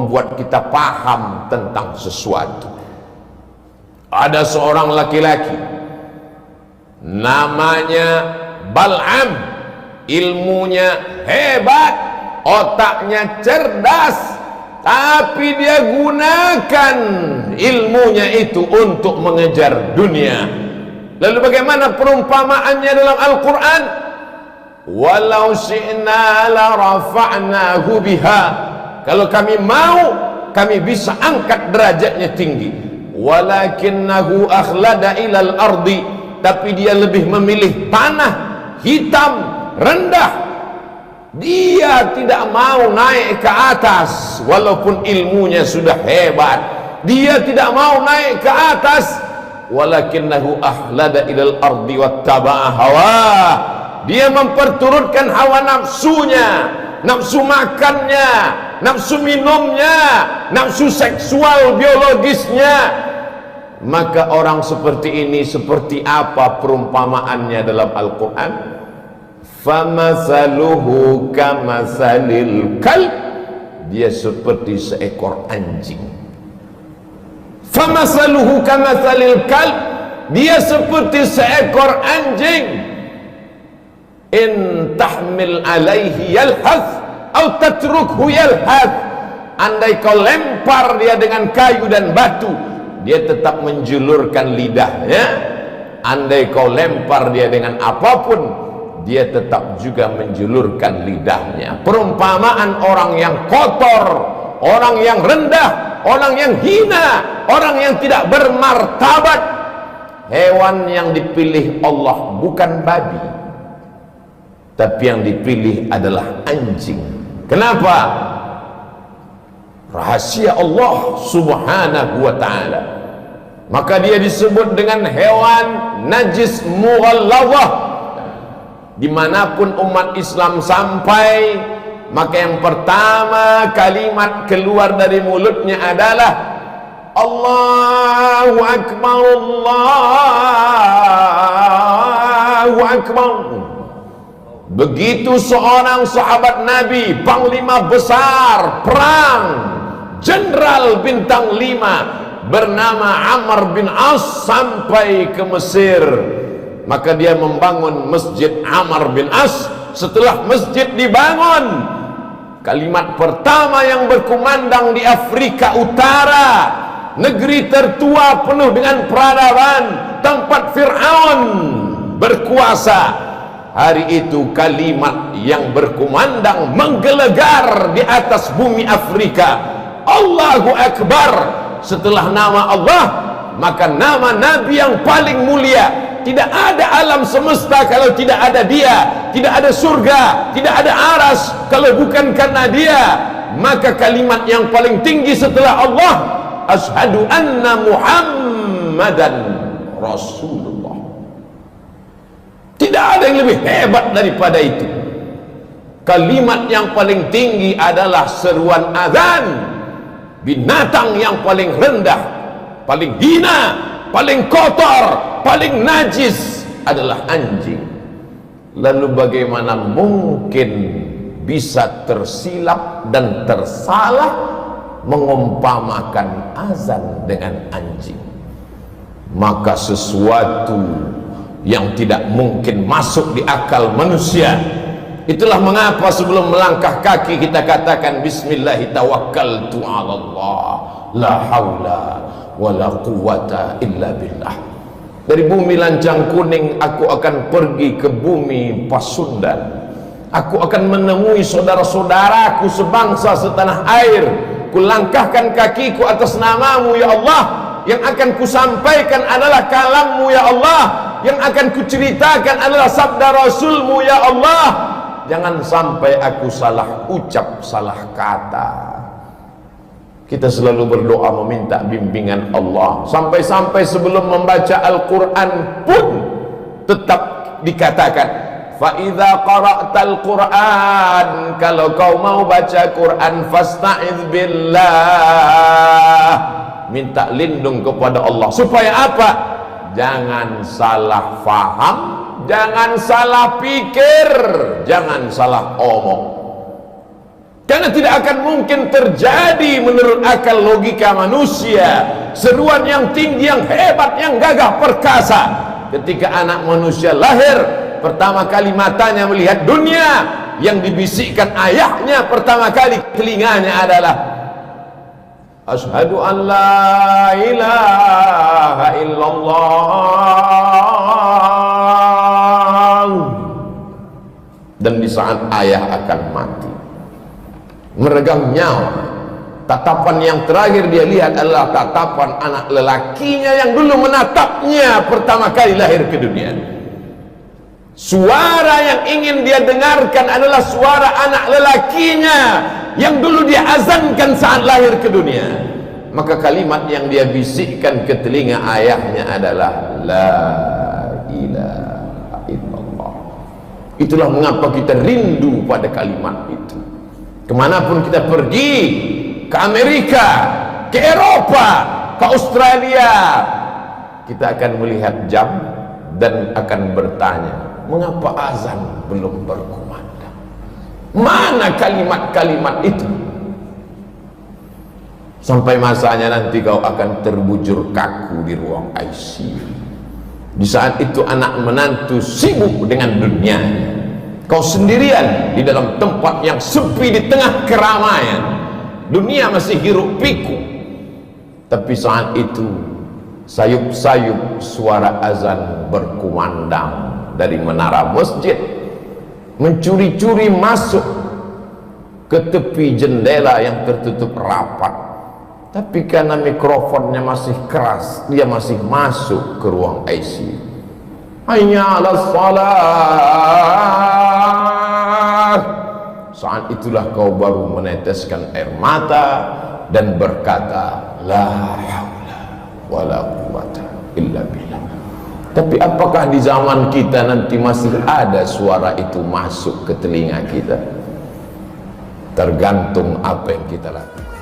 membuat kita paham tentang sesuatu. Ada seorang laki-laki namanya Bal'am, ilmunya hebat, otaknya cerdas, tapi dia gunakan ilmunya itu untuk mengejar dunia. Lalu bagaimana perumpamaannya dalam Al-Quran? Walau syi'na la rafa'nahu biha, kalau kami mau, kami bisa angkat derajatnya tinggi. Walakinnahu akhlada ilal ardi, tapi dia lebih memilih tanah hitam rendah. Dia tidak mau naik ke atas walaupun ilmunya sudah hebat. Dia tidak mau naik ke atas. Walakinnahu akhlada ilal ardi wattaba'a hawa, dia memperturutkan hawa nafsunya, nafsu makannya, nafsu minumnya, nafsu seksual biologisnya. Maka orang seperti ini seperti apa perumpamaannya dalam Al-Quran? Famasaluhu kamasalil kalb, dia seperti seekor anjing. Famasaluhu kamasalil kalb, dia seperti seekor anjing. In tahmil alaihi yalhath atau tatrukhu yalhath, andai kau lempar dia dengan kayu dan batu, dia tetap menjulurkan lidahnya. Andai kau lempar dia dengan apapun, dia tetap juga menjulurkan lidahnya. Perumpamaan orang yang kotor, orang yang rendah, orang yang hina, orang yang tidak bermartabat. Hewan yang dipilih Allah bukan babi, tapi yang dipilih adalah anjing. Kenapa? Rahasia Allah subhanahu wa ta'ala. Maka dia disebut dengan hewan najis mughalladhah. Dimanapun umat Islam sampai, maka yang pertama kalimat keluar dari mulutnya adalah Allahu Akbar, Allahu Akbar. Begitu seorang sahabat Nabi, panglima besar perang, jenderal bintang 5 bernama Amr bin As sampai ke Mesir, maka dia membangun Masjid Amr bin As. Setelah masjid dibangun, kalimat pertama yang berkumandang di Afrika Utara, negeri tertua penuh dengan peradaban, tempat Fir'aun berkuasa, hari itu kalimat yang berkumandang menggelegar di atas bumi Afrika, Allahu Akbar. Setelah nama Allah, maka nama Nabi yang paling mulia. Tidak ada alam semesta kalau tidak ada dia, tidak ada surga, tidak ada aras kalau bukan karena dia. Maka kalimat yang paling tinggi setelah Allah, asyhadu anna Muhammadan Rasulullah. Tidak ada yang lebih hebat daripada itu. Kalimat yang paling tinggi adalah seruan azan. Binatang yang paling rendah, paling hina, paling kotor, paling najis adalah anjing. Lalu bagaimana mungkin bisa tersilap dan tersalah mengumpamakan azan dengan anjing? Maka sesuatu yang tidak mungkin masuk di akal manusia. Itulah mengapa sebelum melangkah kaki kita katakan bismillahi tawakkaltu 'ala Allah, la haula wala quwwata illa billah. Dari bumi Lancang Kuning aku akan pergi ke bumi Pasundan. Aku akan menemui saudara-saudaraku sebangsa setanah air. Kulangkahkan kakiku atas namamu ya Allah. Yang akan kusampaikan adalah kalammu ya Allah. Yang akan kuceritakan adalah sabda Rasulmu ya Allah. Jangan sampai aku salah ucap, salah kata. Kita selalu berdoa meminta bimbingan Allah. Sampai-sampai sebelum membaca Al-Quran pun tetap dikatakan, فَإِذَا قَرَأْتَ الْقُرْآنِ, kalau kau mau baca Quran, فَاسْتَعِذْ بِاللَّهِ, minta lindung kepada Allah. Supaya apa? Jangan salah faham, jangan salah pikir, jangan salah omong. Karena tidak akan mungkin terjadi menurut akal logika manusia seruan yang tinggi, yang hebat, yang gagah perkasa ketika anak manusia lahir, pertama kali matanya melihat dunia, yang dibisikkan ayahnya pertama kali telinganya adalah asyhadu an la ilaha illallah. Dan di saat ayah akan mati, meregang nyawa, tatapan yang terakhir dia lihat adalah tatapan anak lelakinya yang dulu menatapnya pertama kali lahir ke dunia. Suara yang ingin dia dengarkan adalah suara anak lelakinya yang dulu dia azankan saat lahir ke dunia. Maka kalimat yang dia bisikkan ke telinga ayahnya adalah la ilaha illallah. Itulah mengapa kita rindu pada kalimat itu. Kemanapun kita pergi, ke Amerika, ke Eropa, ke Australia, kita akan melihat jam dan akan bertanya, mengapa azan belum berkumandang? Mana kalimat-kalimat itu? Sampai masanya nanti kau akan terbujur kaku di ruang ICU. Di saat itu anak menantu sibuk dengan dunianya, kau sendirian di dalam tempat yang sepi di tengah keramaian. Dunia masih hiruk pikuk. Tapi saat itu sayup-sayup suara azan berkumandang dari menara masjid, mencuri-curi masuk ke tepi jendela yang tertutup rapat. Tapi karena mikrofonnya masih keras, dia masih masuk ke ruang ICU. Hayya 'alas shalah. Saat itulah kau baru meneteskan air mata dan berkata, la haula wala quwwata illa billah. Tapi apakah di zaman kita nanti masih ada suara itu masuk ke telinga kita? Tergantung apa yang kita lakukan.